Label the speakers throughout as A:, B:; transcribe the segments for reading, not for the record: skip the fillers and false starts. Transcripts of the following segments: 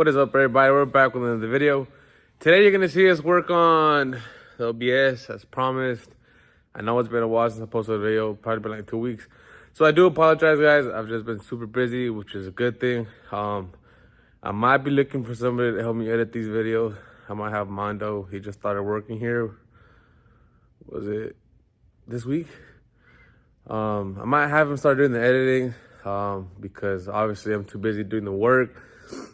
A: What is up, everybody? We're back with another video. Today you're gonna see us work on the OBS as promised. I know it's been a while since I posted a video, probably been like 2 weeks. So I do apologize, guys. I've just been super busy, which is a good thing. I might be looking for somebody to help me edit these videos. I might have Mondo. He just started working here. Was it this week? I might have him start doing the editing because obviously I'm too busy doing the work.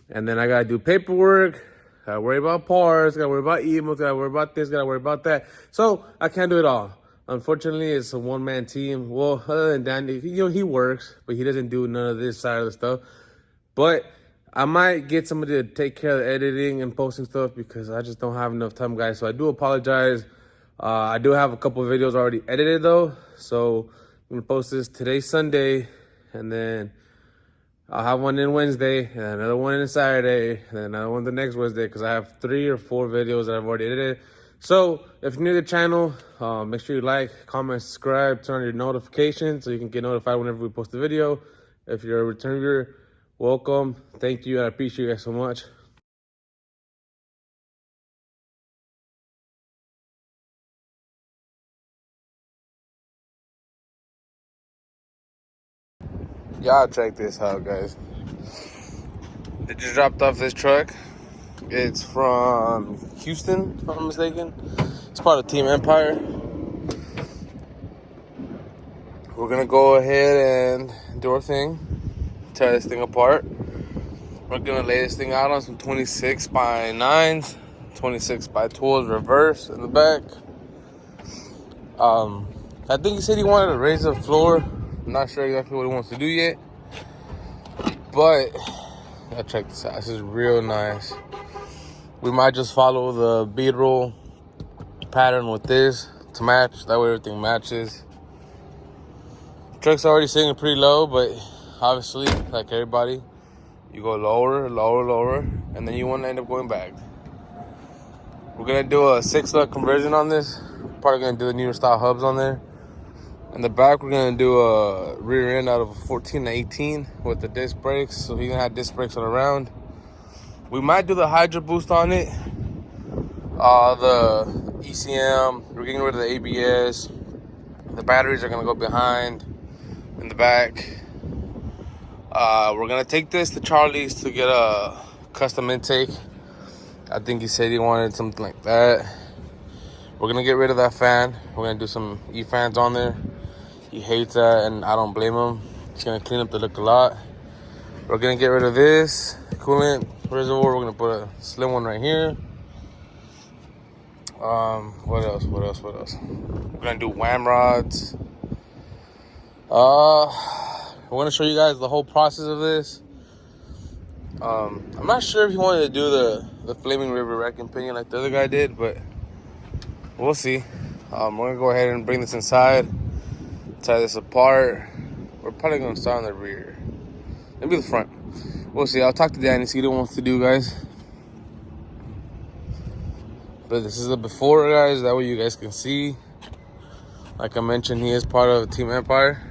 A: And then I gotta do paperwork, gotta worry about parts, gotta worry about emails, gotta worry about this, gotta worry about that. So I can't do it all. Unfortunately, it's a one-man team. Well, other than Danny, he works, but he doesn't do none of this side of the stuff. But I might get somebody to take care of the editing and posting stuff because I just don't have enough time, guys. So I do apologize. I do have a couple of videos already edited though. So I'm gonna post this today, Sunday, and then I'll have one in Wednesday, and another one in Saturday, and then another one the next Wednesday, because I have 3 or 4 videos that I've already edited. So if you're new to the channel, make sure you like, comment, subscribe, turn on your notifications so you can get notified whenever we post a video. If you're a return viewer, welcome. Thank you. I appreciate you guys so much. Y'all check this out, guys. They just dropped off this truck. It's from Houston, if I'm not mistaken. It's part of Team Empire. We're gonna go ahead and do our thing. Tear this thing apart. We're gonna lay this thing out on some 26 by 9s, 26 by 12s reverse in the back. I think he said he wanted to raise the floor. I'm not sure exactly what he wants to do yet. But check this out. This is real nice. We might just follow the bead roll pattern with this to match. That way everything matches. Truck's already sitting pretty low, but obviously, like everybody, you go lower, lower, lower, and then you want to end up going back. We're going to do a 6-lug conversion on this. Probably going to do the newer style hubs on there. In the back, we're going to do a rear end out of a 14 to 18 with the disc brakes. So he's going to have disc brakes all around. We might do the Hydro Boost on it. The ECM, we're getting rid of the ABS. The batteries are going to go behind in the back. We're going to take this to Charlie's to get a custom intake. I think he said he wanted something like that. We're going to get rid of that fan. We're going to do some E-fans on there. He hates that, and I don't blame him. It's going to clean up the look a lot. We're going to get rid of this coolant reservoir. We're going to put a slim one right here. What else? We're going to do wham rods. I want to show you guys the whole process of this. I'm not sure if he wanted to do the Flaming River rack and pinion like the other guy did, but we'll see. We're going to go ahead and bring this inside. Tie this apart. We're probably going to start on the rear. Maybe the front. We'll see. I'll talk to Danny, see what he wants to do, guys. But this is the before, guys. That way you guys can see. Like I mentioned, he is part of Team Empire.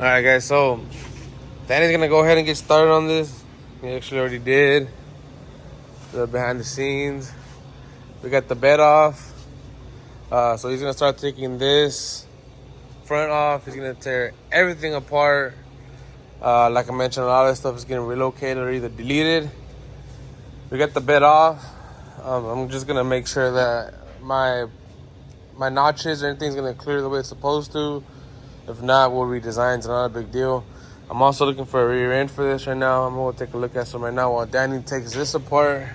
A: Alright guys, so Danny's gonna go ahead and get started on this. He actually already did. The behind the scenes. We got the bed off. So he's gonna start taking this front off. He's gonna tear everything apart. Like I mentioned, a lot of this stuff is getting relocated or either deleted. We got the bed off. I'm just gonna make sure that my notches or anything's gonna clear the way it's supposed to. If not, we'll redesign. It's not a big deal. I'm also looking for a rear end for this right now. I'm gonna take a look at some right now while Danny takes this apart.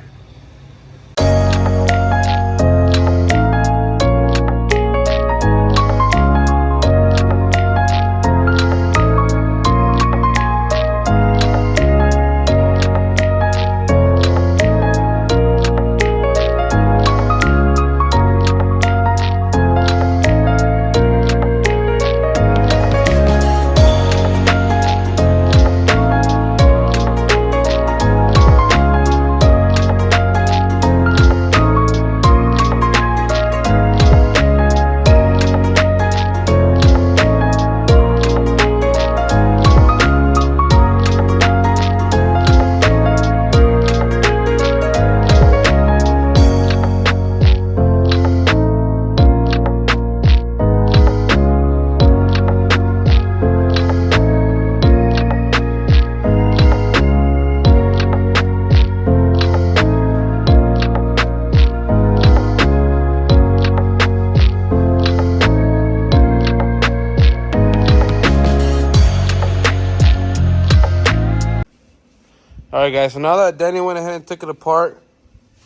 A: Alright guys, so now that Danny went ahead and took it apart,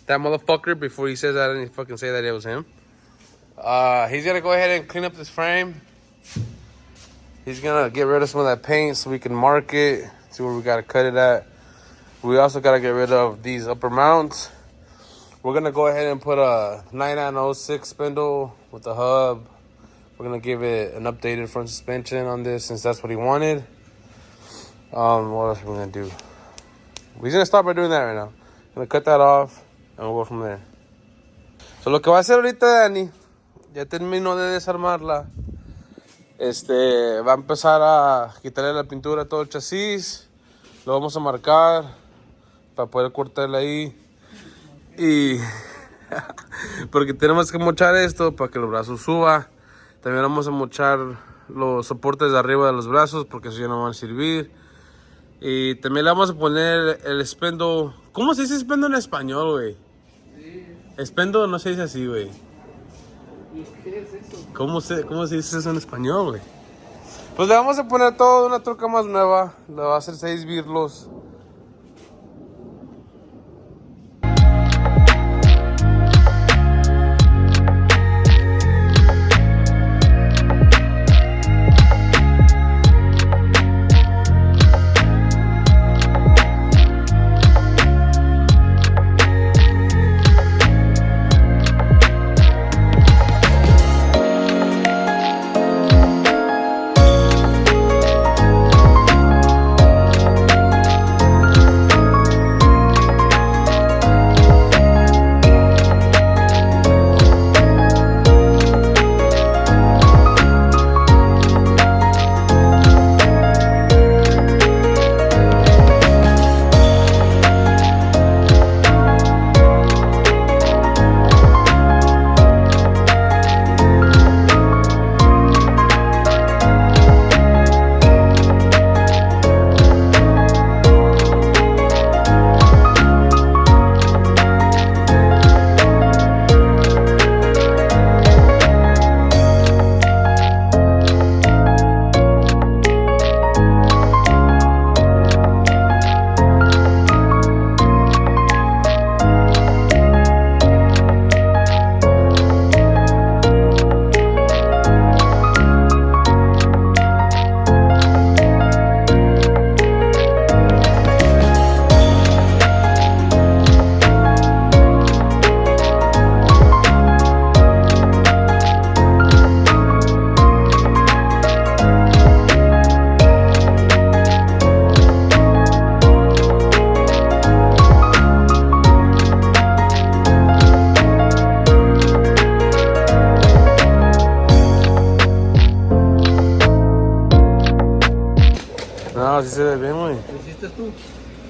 A: that motherfucker, before he says that, I didn't fucking say that it was him. He's gonna go ahead and clean up this frame. He's gonna get rid of some of that paint so we can mark it, see where we gotta cut it at. We also gotta get rid of these upper mounts. We're gonna go ahead and put a 9906 spindle with the hub. We're gonna give it an updated front suspension on this since that's what he wanted. What else are we gonna do? We're gonna start by doing that right now. Gonna cut that off and we'll go from there. So lo que va a hacer ahorita Dani, ya terminó de desarmarla. Va a empezar a quitarle la pintura a todo el chasis. Lo vamos a marcar para poder cortarle ahí. Y porque tenemos que mochar esto para que los brazos suba. También vamos a mochar los soportes de arriba de los brazos porque eso ya no van a servir. Y también le vamos a poner el espendo. ¿Cómo se dice espendo en español, güey? Sí. Espendo no se dice así, güey. ¿Qué es eso? ¿Cómo se dice eso en español, güey? Pues le vamos a poner todo una troca más nueva. Le va a hacer 6 birlos.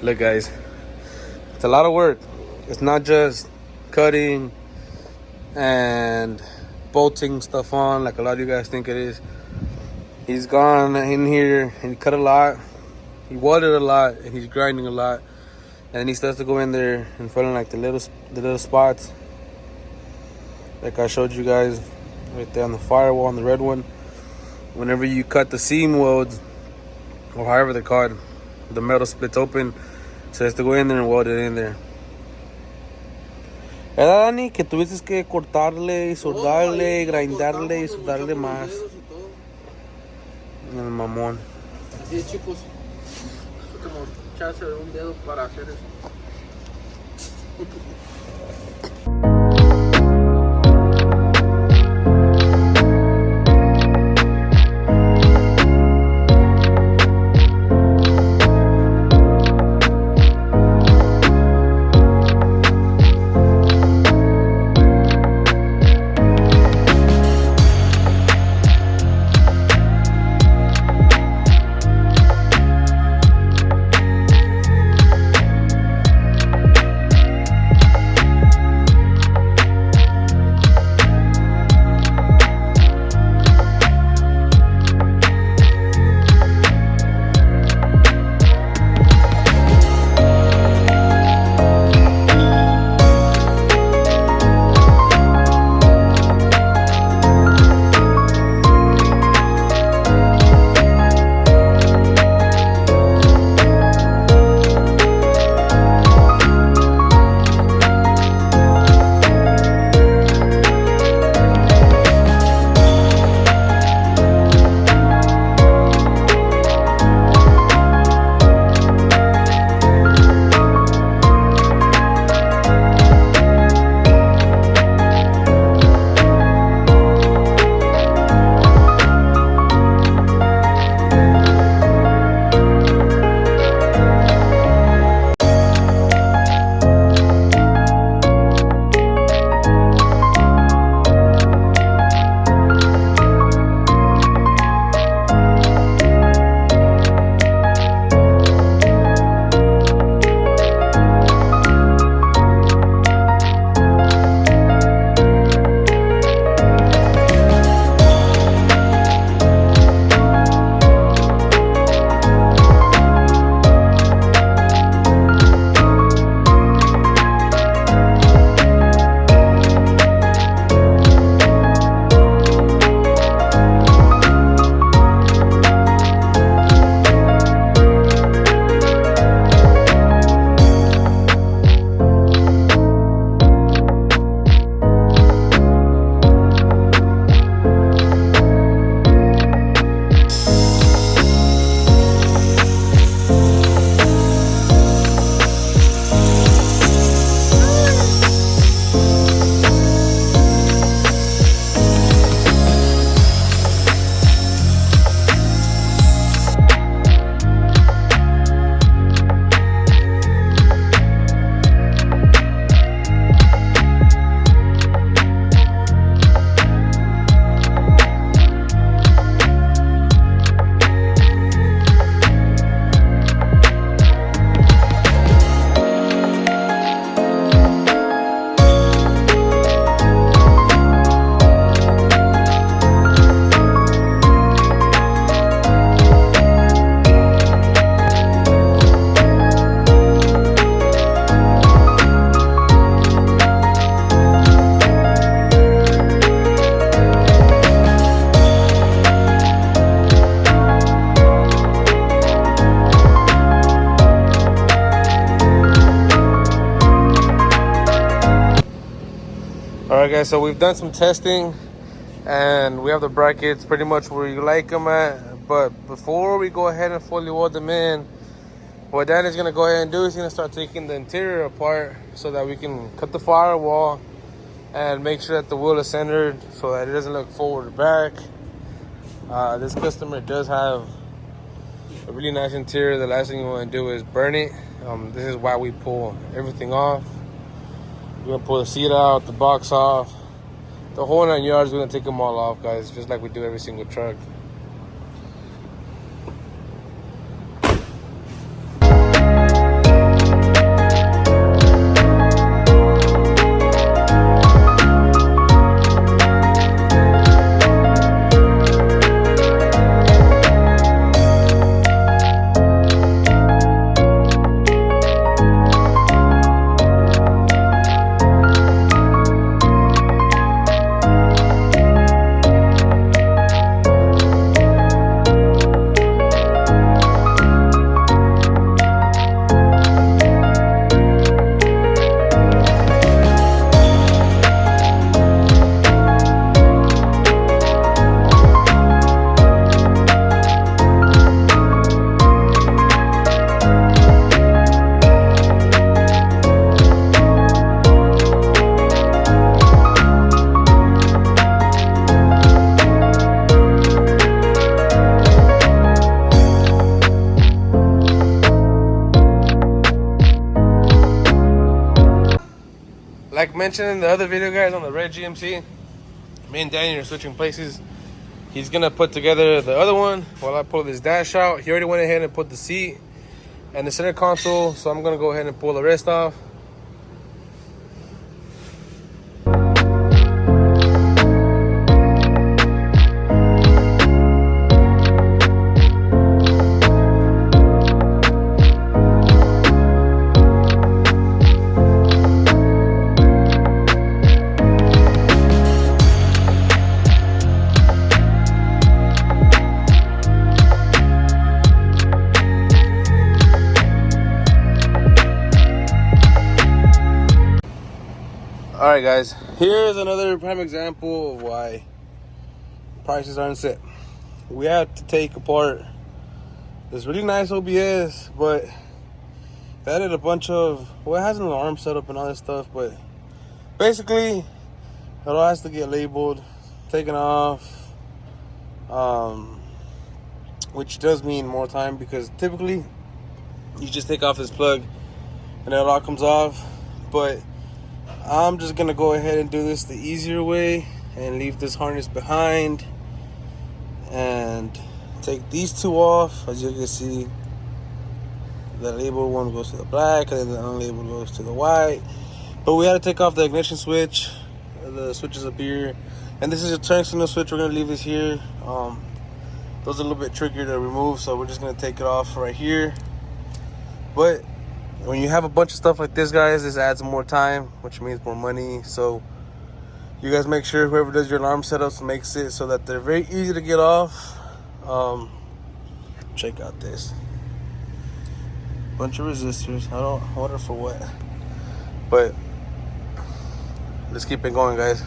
A: Look, guys, it's a lot of work. It's not just cutting and bolting stuff on like a lot of you guys think it is. He's gone in here and he cut a lot. He welded a lot and he's grinding a lot. And then he starts to go in there and fill in like the little spots, like I showed you guys right there on the firewall, on the red one. Whenever you cut the seam welds, or however they're called, the metal splits open, so he has to go in there and weld it in there. Era, Dani, que tuviste que cortarle y soldarle, grindarle y soldarle más. El mamón.
B: Así es, chicos. Es como echarse un dedo para hacer eso.
A: Alright guys, so we've done some testing and we have the brackets pretty much where you like them at. But before we go ahead and fully weld them in, what Danny's gonna go ahead and do is he's gonna start taking the interior apart so that we can cut the firewall and make sure that the wheel is centered so that it doesn't look forward or back. This customer does have a really nice interior. The last thing you want to do is burn it. This is why we pull everything off. We're gonna pull the seat out, the box off, the whole 9 yards. We're gonna take them all off, guys, just like we do every single truck. like mentioned in the other video, guys, on the red GMC, me and Danny are switching places. He's gonna put together the other one while I pull this dash out. He already went ahead and put the seat and the center console, so I'm gonna go ahead and pull the rest off. Alright guys, here's another prime example of why prices aren't set. We have to take apart this really nice OBS, but it added a bunch of, well, it has an alarm setup and all this stuff, but basically it all has to get labeled, taken off, which does mean more time, because typically you just take off this plug and it all comes off. But I'm just gonna go ahead and do this the easier way and leave this harness behind and take these two off. As you can see, the labeled one goes to the black and then the unlabeled goes to the white. But we had to take off the ignition switch. The switches up here, and this is a turn signal switch. We're gonna leave this here. Those are a little bit trickier to remove, so we're just gonna take it off right here. But when you have a bunch of stuff like this, guys, this adds more time, which means more money. So you guys make sure whoever does your alarm setups makes it so that they're very easy to get off. Check out this bunch of resistors. I wonder for what, but let's keep it going, guys.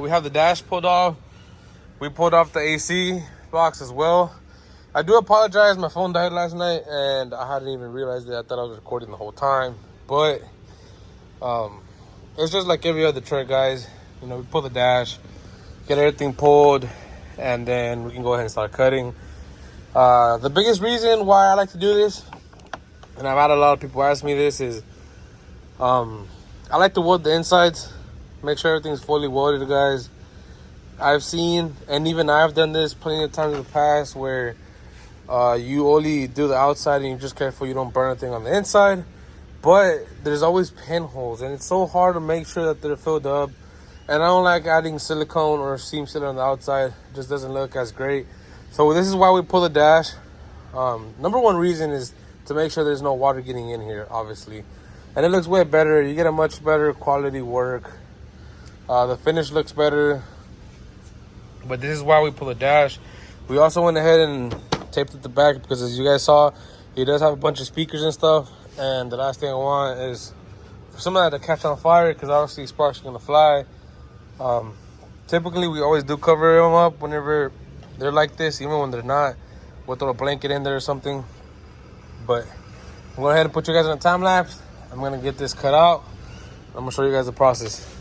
A: Have the dash pulled off. We pulled off the AC box as well. I do apologize, my phone died last night and I hadn't even realized it. I thought I was recording the whole time, but it's just like every other truck, guys. You know, we pull the dash, get everything pulled, and then we can go ahead and start cutting. The biggest reason why I like to do this, and I've had a lot of people ask me this, is I like to weld the insides. Make sure everything's fully welded, guys. I've seen, and even I've done this plenty of times in the past, where you only do the outside and you're just careful you don't burn anything on the inside. But there's always pinholes, and it's so hard to make sure that they're filled up. And I don't like adding silicone or seam sealer on the outside. It just doesn't look as great. So this is why we pull the dash. Number one reason is to make sure there's no water getting in here, obviously. And it looks way better. You get a much better quality work. The finish looks better, but this is why we pull the dash. We also went ahead and taped it the back because, as you guys saw, it does have a bunch of speakers and stuff. And the last thing I want is for some of that to catch on fire, because obviously sparks are gonna fly. Typically, we always do cover them up whenever they're like this, even when they're not. We'll throw a blanket in there or something. But I'm going to go ahead and put you guys in a time lapse. I'm gonna get this cut out. I'm gonna show you guys the process.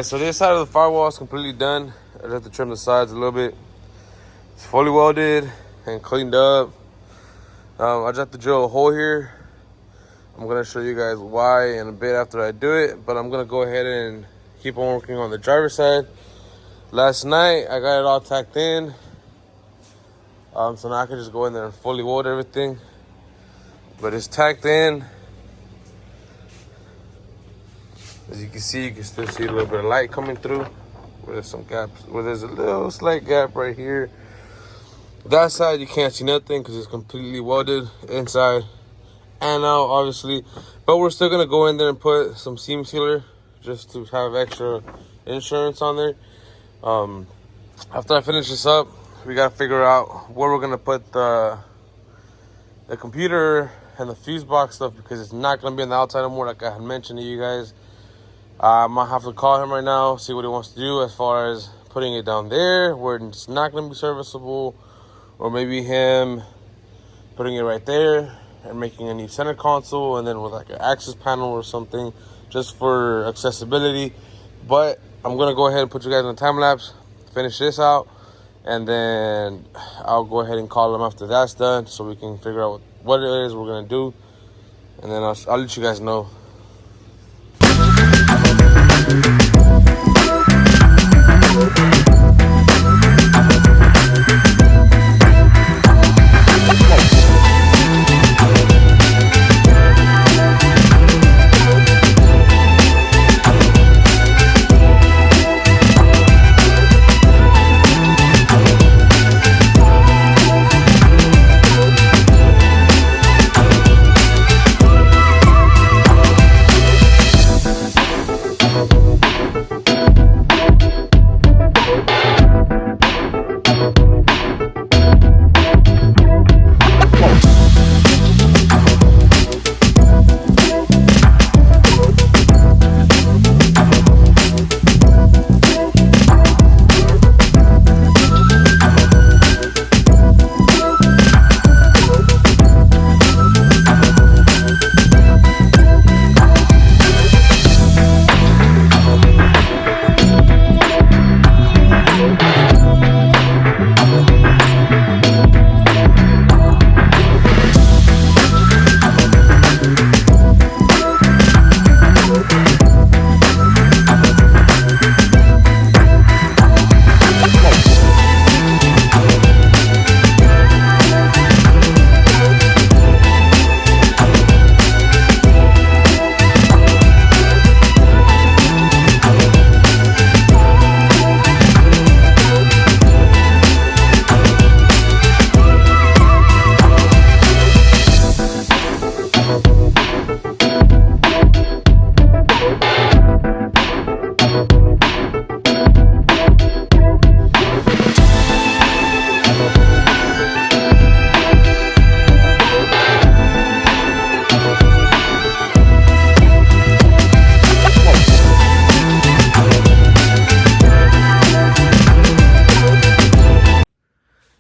A: guys, so this side of the firewall is completely done. I just have to trim the sides a little bit. It's fully welded and cleaned up. I just have to drill a hole here. I'm gonna show you guys why in a bit after I do it, but I'm gonna go ahead and keep on working on the driver's side. Last night I got it all tacked in, so now I can just go in there and fully weld everything. But it's tacked in. As you can see, you can still see a little bit of light coming through where there's some gaps, where there's a little slight gap right here. That side you can't see nothing because it's completely welded inside and out, obviously. But we're still gonna go in there and put some seam sealer just to have extra insurance on there. After I finish this up, we gotta figure out where we're gonna put the computer and the fuse box stuff, because it's not gonna be on the outside anymore, like I had mentioned to you guys. I might have to call him right now, see what he wants to do as far as putting it down there where it's not going to be serviceable, or maybe him putting it right there and making a new center console and then with like an access panel or something just for accessibility. But I'm going to go ahead and put you guys in a time lapse, finish this out, and then I'll go ahead and call him after that's done so we can figure out what it is we're going to do, and then I'll let you guys know.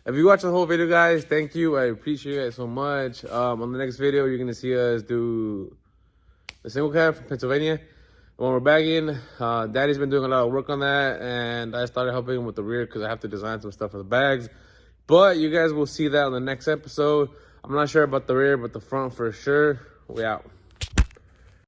A: If you watch the whole video, guys, thank you. I appreciate it so much. On the next video, you're going to see us do the single cab from Pennsylvania. When we're bagging, Daddy's been doing a lot of work on that, and I started helping him with the rear because I have to design some stuff for the bags. But you guys will see that on the next episode. I'm not sure about the rear, but the front for sure. We out.